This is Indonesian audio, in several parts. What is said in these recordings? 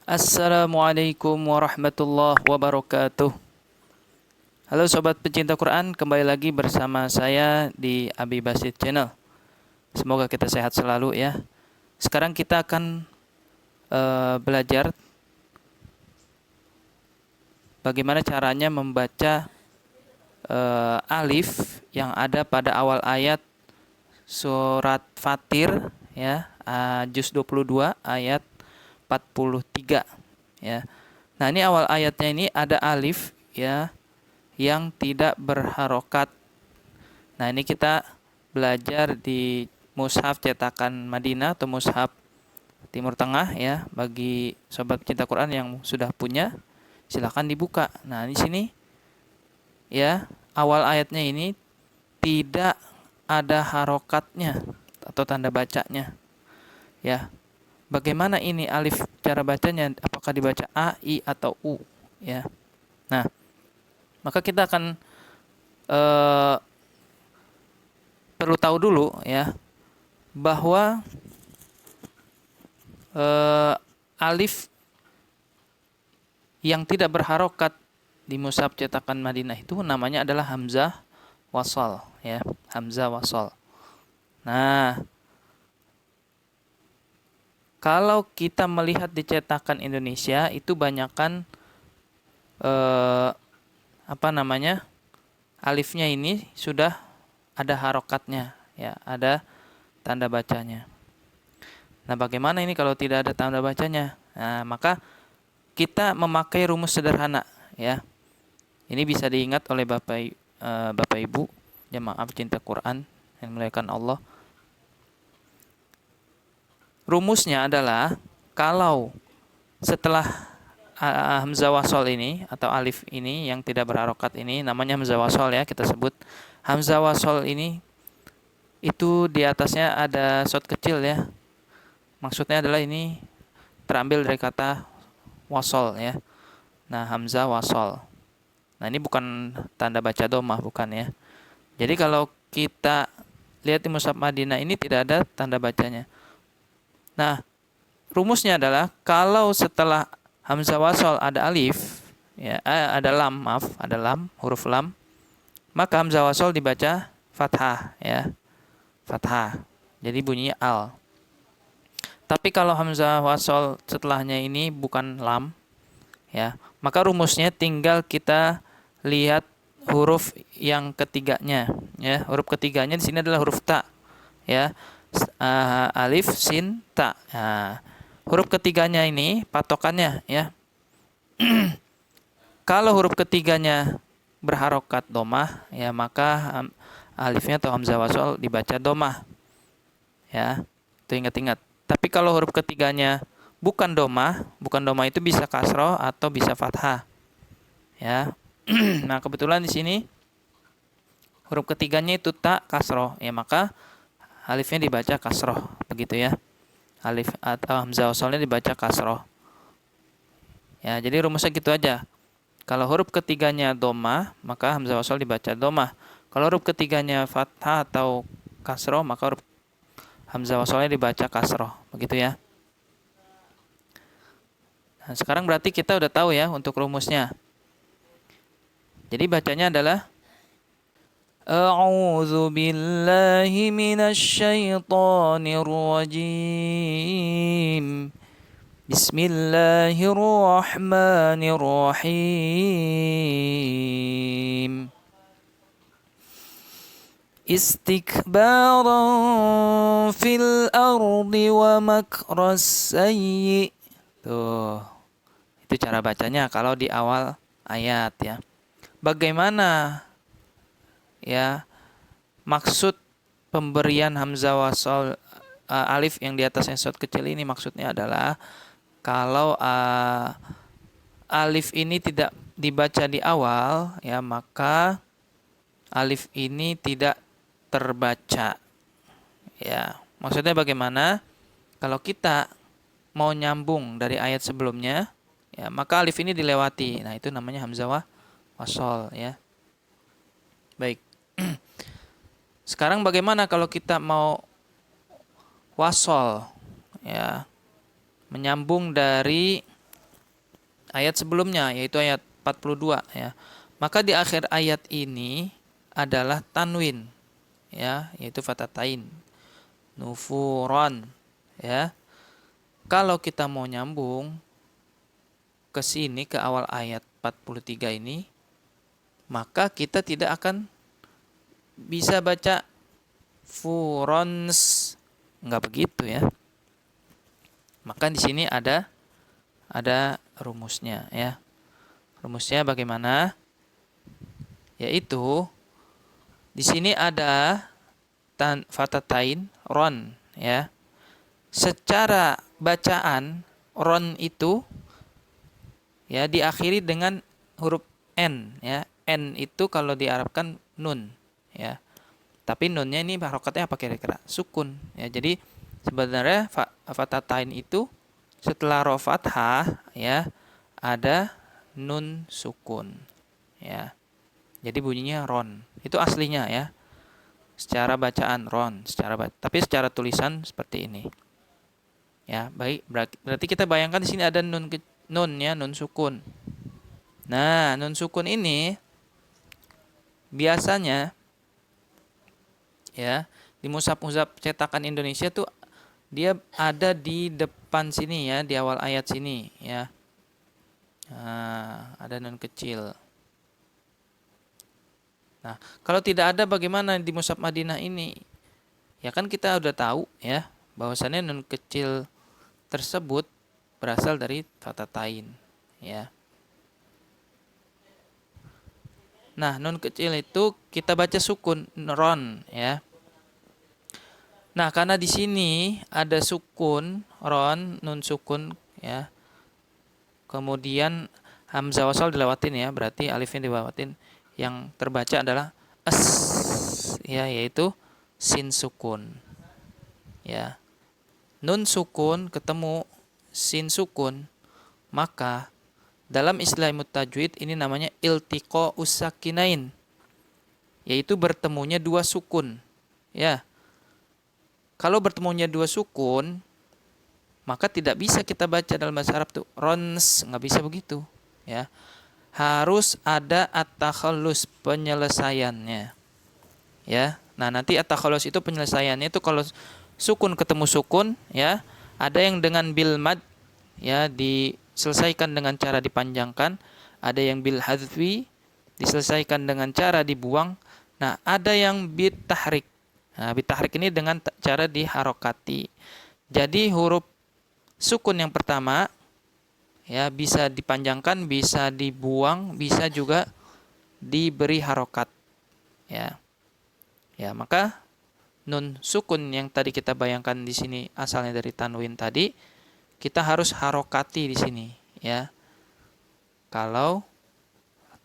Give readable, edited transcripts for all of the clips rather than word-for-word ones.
Assalamualaikum warahmatullahi wabarakatuh. Halo sobat pecinta Quran, kembali lagi bersama saya di Abi Basit Channel. Semoga kita sehat selalu ya. Sekarang kita akan belajar bagaimana caranya membaca alif yang ada pada awal ayat surat Fatir ya, juz 22 ayat 43 ya. Nah, ini awal ayatnya ini ada alif ya yang tidak berharokat. Nah, ini kita belajar di mushaf cetakan Madinah atau mushaf Timur Tengah ya. Bagi sobat pecinta Quran yang sudah punya, silakan dibuka. Nah, di sini ya, awal ayatnya ini tidak ada harokatnya atau tanda bacanya. Ya. Bagaimana ini alif cara bacanya? Apakah dibaca A, I atau U ya. Nah, maka kita akan perlu tahu dulu ya bahwa alif yang tidak berharokat di mushaf cetakan Madinah itu namanya adalah hamzah wasal ya, hamzah wasal. Nah, kalau kita melihat di cetakan Indonesia itu banyakkan alifnya ini sudah ada harokatnya ya, ada tanda bacanya. Nah, bagaimana ini kalau tidak ada tanda bacanya? Nah, maka kita memakai rumus sederhana ya. Ini bisa diingat oleh Bapak Ibu jemaah pecinta Quran yang dimuliakan Allah. Rumusnya adalah kalau setelah hamzah wasal ini atau alif ini yang tidak berharokat ini namanya hamzah wasal ya, kita sebut hamzah wasal ini itu di atasnya ada shot kecil ya. Maksudnya adalah ini terambil dari kata wasal ya. Nah, hamzah wasal. Nah, ini bukan tanda baca domah, bukan ya. Jadi kalau kita lihat di mushaf Madinah ini tidak ada tanda bacanya. Nah, rumusnya adalah kalau setelah hamzah wasal ada alif ya, ada lam, ada lam, huruf lam, maka hamzah wasal dibaca fathah ya. Fathah. Jadi bunyinya al. Tapi kalau hamzah wasal setelahnya ini bukan lam ya, maka rumusnya tinggal kita lihat huruf yang ketiganya ya. Huruf ketiganya di sini adalah huruf ta ya. Alif, sin, ta. Nah, huruf ketiganya ini patokannya ya. Kalau huruf ketiganya berharokat domah ya, maka alifnya atau hamzah wasal dibaca domah ya. Itu ingat-ingat. Tapi kalau huruf ketiganya bukan domah itu bisa kasroh atau bisa fathah. Ya. Nah, kebetulan di sini huruf ketiganya itu tak kasroh, ya maka alifnya dibaca kasroh, begitu ya. Alif atau hamzah wasalnya dibaca kasroh. Ya, jadi rumusnya gitu aja. Kalau huruf ketiganya domah, maka hamzah wasal dibaca domah. Kalau huruf ketiganya fathah atau kasroh, maka huruf hamzah wasalnya dibaca kasroh, begitu ya. Nah, sekarang berarti kita udah tahu ya untuk rumusnya. Jadi bacanya adalah A'udzu billahi minasy syaithanir rajim. Bismillahirrahmanirrahim. Istikbaran fil ardi wa makras sayyi. Tuh. Itu cara bacanya kalau di awal ayat ya. Bagaimana ya maksud pemberian hamzah wasal alif yang di atasnya shot kecil ini? Maksudnya adalah kalau alif ini tidak dibaca di awal ya, maka alif ini tidak terbaca ya. Maksudnya bagaimana? Kalau kita mau nyambung dari ayat sebelumnya ya, maka alif ini dilewati. Nah, itu namanya hamzah wasal ya. Baik. Sekarang bagaimana kalau kita mau wasol ya, menyambung dari ayat sebelumnya, yaitu ayat 42 ya. Maka di akhir ayat ini adalah tanwin ya, yaitu fatatain. Nufuron ya. Kalau kita mau nyambung ke sini ke awal ayat 43 ini, maka kita tidak akan bisa baca furons, nggak begitu ya. Maka di sini ada rumusnya ya. Rumusnya bagaimana? Yaitu di sini ada fatatain ron ya. Secara bacaan ron itu ya diakhiri dengan huruf n ya. N itu kalau diarabkan nun ya. Tapi nunnya ini harokatnya apa kira-kira? Sukun ya. Jadi sebenarnya fatatain itu setelah ro fathah ya ada nun sukun ya. Jadi bunyinya ron. Itu aslinya ya. Secara bacaan ron, tapi secara tulisan seperti ini. Ya, baik. Berarti kita bayangkan di sini ada nun ya, nun sukun. Nah, nun sukun ini biasanya ya di mushaf-mushaf cetakan Indonesia tuh dia ada di depan sini ya, di awal ayat sini ya. Nah, ada nun kecil. Nah, kalau tidak ada bagaimana di mushaf Madinah ini? Ya kan kita udah tahu ya, bahwasannya nun kecil tersebut berasal dari fatatain ya. Nah, nun kecil itu kita baca sukun ron ya. Nah, karena di sini ada sukun ron, nun sukun ya. Kemudian hamzah wasal dilewatin ya, berarti alifnya dilewatin. Yang terbaca adalah es ya, yaitu sin sukun ya. Nun sukun ketemu sin sukun, maka dalam istilah tajwid ini namanya iltiqa usakinain, yaitu bertemunya dua sukun ya. Kalau bertemunya dua sukun, maka tidak bisa kita baca dalam bahasa Arab tuh rons, nggak bisa begitu ya. Harus ada at-takhallus, penyelesaiannya ya. Nah, nanti at-takhallus itu penyelesaiannya itu kalau sukun ketemu sukun ya, ada yang dengan bil mad ya diselesaikan dengan cara dipanjangkan, ada yang bil hadzfi diselesaikan dengan cara dibuang. Nah, ada yang bit tahrik. Nah, bit tahrik ini dengan cara diharokati. Jadi huruf sukun yang pertama ya bisa dipanjangkan, bisa dibuang, bisa juga diberi harokat ya. Ya, maka nun sukun yang tadi kita bayangkan di sini asalnya dari tanwin tadi, kita harus harokati di sini ya. Kalau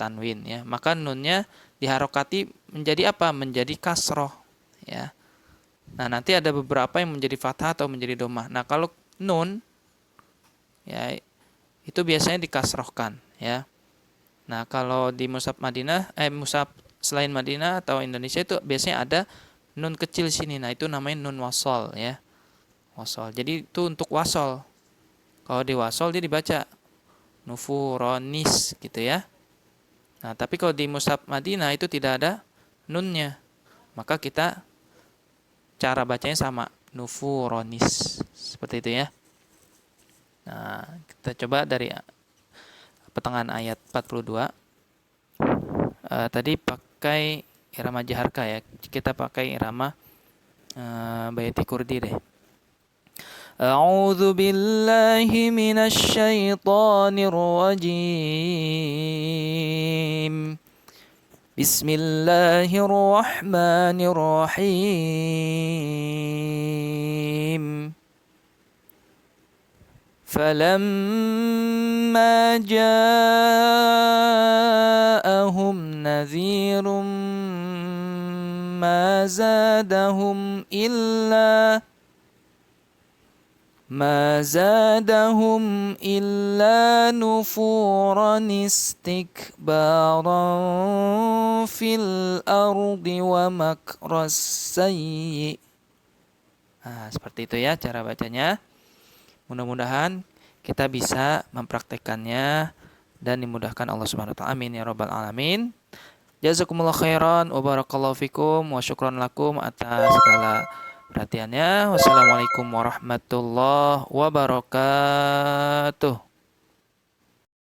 tanwin ya, maka nunnya diharokati menjadi apa? Menjadi kasroh ya. Nah, nanti ada beberapa yang menjadi fathah atau menjadi domah. Nah, kalau nun ya itu biasanya dikasrohkan ya. Nah, kalau di mushaf Madinah, mushaf selain Madinah atau Indonesia itu biasanya ada nun kecil sini. Nah, itu namanya nun wasol ya. Wasol. Jadi itu untuk wasol. Kalau di wasol dia dibaca nufuronis gitu ya. Nah, tapi kalau di mushaf Madinah itu tidak ada nunnya. Maka kita cara bacanya sama, nufuronis. Seperti itu ya. Nah, kita coba dari pertengahan ayat 42. Tadi pakai irama jaharka ya. Kita pakai irama bayati kurdi deh. A'udzu billahi minasy syaithanir rajim. Bismillahirrahmanirrahim. فلما جاءهم نذير ما زادهم إلا نفورا استكبارا في الأرض ومكر السيء. Nah, seperti itu ya cara bacanya. Mudah-mudahan kita bisa mempraktekannya dan dimudahkan Allah Subhanahu wa taala. Amin ya rabbal alamin. Jazakumullah khairan wa barakallahu fikum wa syukran lakum atas segala perhatiannya. Wassalamualaikum warahmatullahi wabarakatuh.